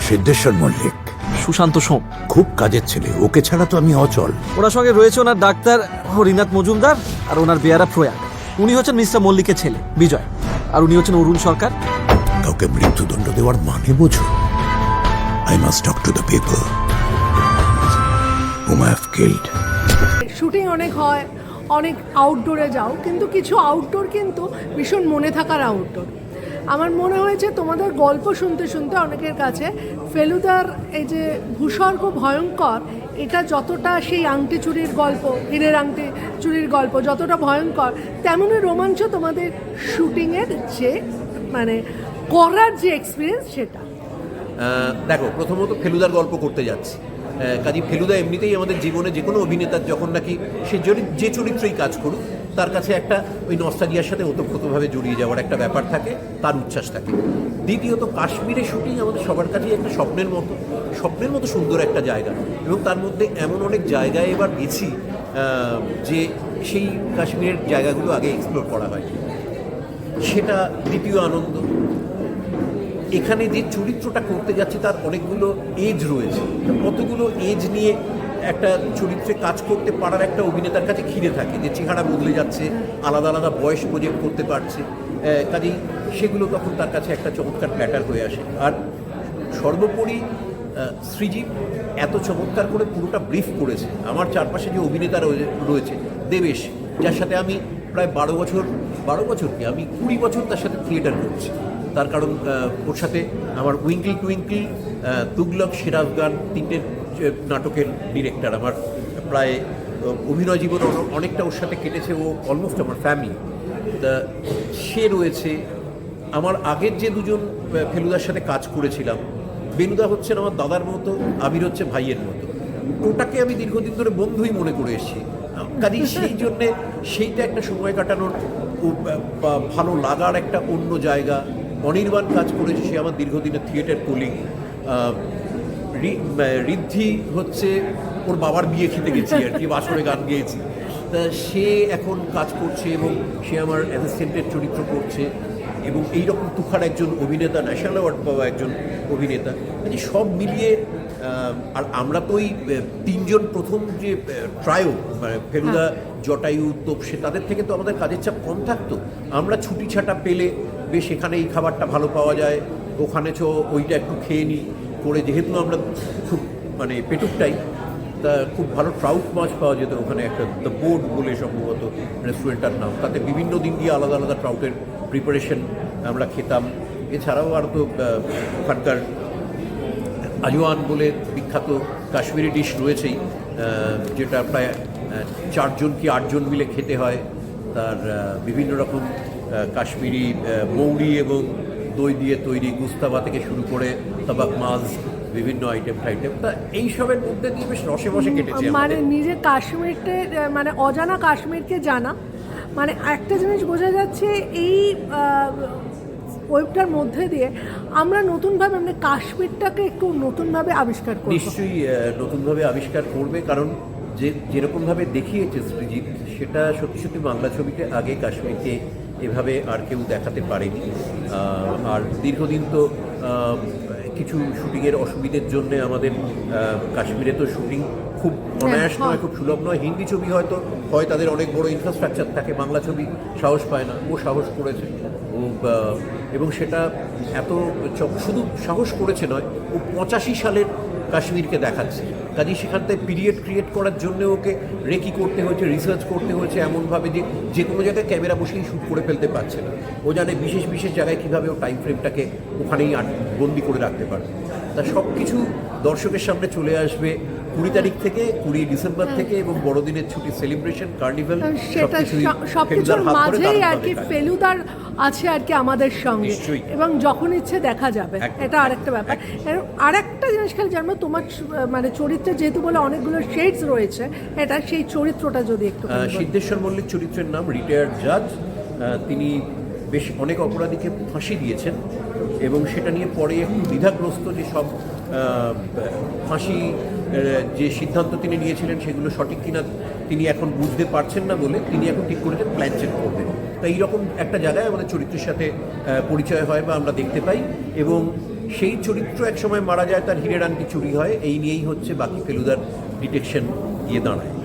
সিদ্ধেশ্বর মল্লিক, সুশান্ত সোম, খুব কাজের ছেলে, ওকে ছাড়া তো আমি অচল। ওনার সঙ্গে রয়েছে ওনার ডাক্তার হরিনাথ মজুমদার আর ওনার বেয়ারা প্রয়াগ। উনি হচ্ছেন মিস্টার মল্লিকের ছেলে বিজয়, আর উনি হচ্ছেন অরুণ সরকার। কাউকে মৃত্যুদণ্ড দেওয়ার মানে বোঝো? I must talk to the people whom I have killed. Shooting অনেক হয়, অনেক আউটডোরে যাও, কিন্তু কিছু আউটডোর কিন্তু ভীষণ মনে থাকার আউটডোর। আমার মনে হয়েছে তোমাদের গল্প শুনতে শুনতে অনেকের কাছে ফেলুদার এই যে ভূস্বর্গ ভয়ঙ্কর, এটা যতটা সেই আংটি চুরির গল্প, হীরের আংটি চুরির গল্প যতটা ভয়ঙ্কর, তেমনই রোমাঞ্চ তোমাদের শুটিংয়ের যে মানে করার যে এক্সপিরিয়েন্স সেটা। দেখো, প্রথমত ফেলুদার গল্প করতে যাচ্ছি, কাজী ফেলুদা এমনিতেই আমাদের জীবনে যে কোনো অভিনেতার যখন নাকি সে যে চরিত্রেই কাজ করুক তার কাছে একটা ওই নস্টালজিয়ার সাথে ওতপ্রোতভাবে জড়িয়ে যাওয়ার একটা ব্যাপার থাকে, তার উচ্ছ্বাস থাকে। দ্বিতীয়ত কাশ্মীরে শুটিং আমাদের সবার কাছেই একটা স্বপ্নের মতো সুন্দর একটা জায়গা, এবং তার মধ্যে এমন অনেক জায়গায় এবার গেছি যে সেই কাশ্মীরের জায়গাগুলো আগে এক্সপ্লোর করা হয়, সেটা দ্বিতীয় আনন্দ। এখানে যে চরিত্রটা করতে যাচ্ছি তার অনেকগুলো এজ রয়েছে, কতগুলো এজ নিয়ে একটা চরিত্রে কাজ করতে পারার একটা অভিনেতার কাছে ঘিরে থাকে, যে চেহারা বদলে যাচ্ছে, আলাদা আলাদা বয়স প্রজেক্ট করতে পারছে, কাজেই সেগুলো তখন তার কাছে একটা চমৎকার প্যাটার হয়ে আসে। আর সর্বোপরি সৃজিত এত চমৎকার করে পুরোটা ব্রিফ করেছে। আমার চারপাশে যে অভিনেতা রয়েছে, দেবেশ, যার সাথে আমি প্রায় 12 বছর কি আমি 20 বছর তার সাথে থিয়েটার করছি। তার কারণ ওর সাথে আমার উইঙ্কল টুইঙ্কল, তুগলক, সিরাজগান, 3টে নাটকের ডিরেক্টর। আমার প্রায় অভিনয় জীবন অনেকটা ওর সাথে কেটেছে, ও অলমোস্ট আমার ফ্যামিলি। তা সে রয়েছে। আমার আগের যে দুজন ফেলুদার সাথে কাজ করেছিলাম, বেনুদা হচ্ছেন আমার দাদার মতো, আবির হচ্ছে ভাইয়ের মতো। ওটাকে আমি দীর্ঘদিন ধরে বন্ধুই মনে করে এসেছি, কাজেই সেই জন্যে সেইটা একটা সময় কাটানোর ভালো লাগার একটা অন্য জায়গা। অনির্বাণ কাজ করেছে, সে আমার দীর্ঘদিনের থিয়েটার কলিগ। ঋদ্ধি হচ্ছে ওর বাবার বিয়ে খেতে গেছি আর কি, বাসরে গান গেয়েছি। তা সে এখন কাজ করছে এবং সে আমার অ্যাসিস্ট্যান্টের চরিত্র করছে, এবং এইরকম তুখার একজন অভিনেতা, ন্যাশনাল অ্যাওয়ার্ড পাওয়া একজন অভিনেতা। মানে সব মিলিয়ে, আর আমরা তো ওই 3জন প্রথম যে ট্রায়ো, মানে ফেলুদা, জটায়ু, তোপসে, তাদের থেকে তো আমাদের কাজের চাপ কম থাকতো। আমরা ছুটি ছাটা পেলে বেশ এখানে এই খাবারটা ভালো পাওয়া যায়, ওখানে ওইটা একটু খেয়ে নিই করে, যেহেতু আমরা খুব মানে পেটুকটাই, তা খুব ভালো ট্রাউট মাছ পাওয়া যেত ওখানে, একটা দ্য বোর্ড বলে সম্ভবত রেস্টুরেন্টটার নাম। তাতে বিভিন্ন দিন দিয়ে আলাদা আলাদা ট্রাউটের প্রিপারেশন আমরা খেতাম। এছাড়াও আর তো ওখানকার আজওয়ান বলে বিখ্যাত কাশ্মীরি ডিশ রয়েছেই, যেটা প্রায় 4জন কি 8জন মিলে খেতে হয়। তার বিভিন্ন রকম কাশ্মীরি মৌরি এবং দই দিয়ে তৈরি গুস্তাবা থেকে শুরু করে তাবাক মাছ, বিভিন্ন আইটেম টাইটেম, তা এইসবের মধ্যে দিয়ে বেশ রসে বসে কেটেছে। মানে নিজে কাশ্মীরকে, মানে অজানা কাশ্মীরকে জানা, মানে একটা জিনিস বোঝা যাচ্ছে এই ওয়েবটার মধ্যে দিয়ে আমরা নতুনভাবে মানে কাশ্মীরটাকে একটু নতুনভাবে আবিষ্কার করব। নিশ্চয়ই নতুনভাবে আবিষ্কার করবে, কারণ যেরকমভাবে দেখিয়েছে সৃজিত, সেটা সত্যি সত্যি বাংলা ছবিতে আগে কাশ্মীরকে এভাবে আর কেউ দেখাতে পারেনি। আর দীর্ঘদিন তো কিছু শুটিংয়ের অসুবিধের জন্য আমাদের কাশ্মীরে তো শুটিং খুব অনায়াস নয়, খুব সুলভ নয়। হিন্দি ছবি হয়তো হয় তাদের অনেক বড় ইনফ্রাস্ট্রাকচার থাকে, বাংলা ছবি সাহস পায় না। ও সাহস করেছে, ও এবং সেটা এত শুধু সাহস করেছে নয়, ও 85 সালের কাশ্মীরকে দেখাচ্ছে। কাজেই সেখান থেকে পিরিয়ড ক্রিয়েট করার জন্য ওকে রেকি করতে হয়েছে, রিসার্চ করতে হয়েছে এমনভাবে যে কোনো জায়গায় ক্যামেরা বসেই শ্যুট করে ফেলতে পারছে না। ও জানে বিশেষ বিশেষ জায়গায় কীভাবে ও টাইম ফ্রেমটাকে ওখানেই বন্দি করে রাখতে পারে। তা সব কিছু দর্শকের সামনে চলে আসবে 20 তারিখ থেকে, 20 ডিসেম্বর থেকে, এবং বড়দিনের ছুটি, সেলিব্রেশন, কার্নিভাল, সবকিছুর মাঝেই আর কি ফেলুদার আছে আর কি আমাদের সঙ্গে, এবং যখন ইচ্ছে দেখা যাবে, এটা আরেকটা ব্যাপার। আরেকটা জিনিস খালি জানবো, তোমার মানে চরিত্রে যেহেতু বলে অনেকগুলো শেডস রয়েছে, এটা সেই চরিত্রটা যদি একটু। সিদ্ধেশ্বর মল্লিক চরিত্রের নাম, রিটায়ার্ড জাজ। তিনি বেশ অনেক অপরাধীকে ফাঁসি দিয়েছেন, এবং সেটা নিয়ে পরে একটু দ্বিধাগ্রস্ত যে সব ফাঁসি যে সিদ্ধান্ত তিনি নিয়েছিলেন সেগুলো সঠিক কিনা তিনি এখন বুঝতে পারছেন না, বলে তিনি এখন ঠিক করেছেন প্ল্যান চেক করবেন। তাই এইরকম একটা জায়গায় আমাদের চরিত্রের সাথে পরিচয় হয় বা আমরা দেখতে পাই, এবং সেই চরিত্র এক সময় মারা যায়, তার হিরের আংটি চুরি হয়, এই নিয়েই হচ্ছে বাকি ফেলুদার ডিটেকশন গিয়ে দাঁড়ায়।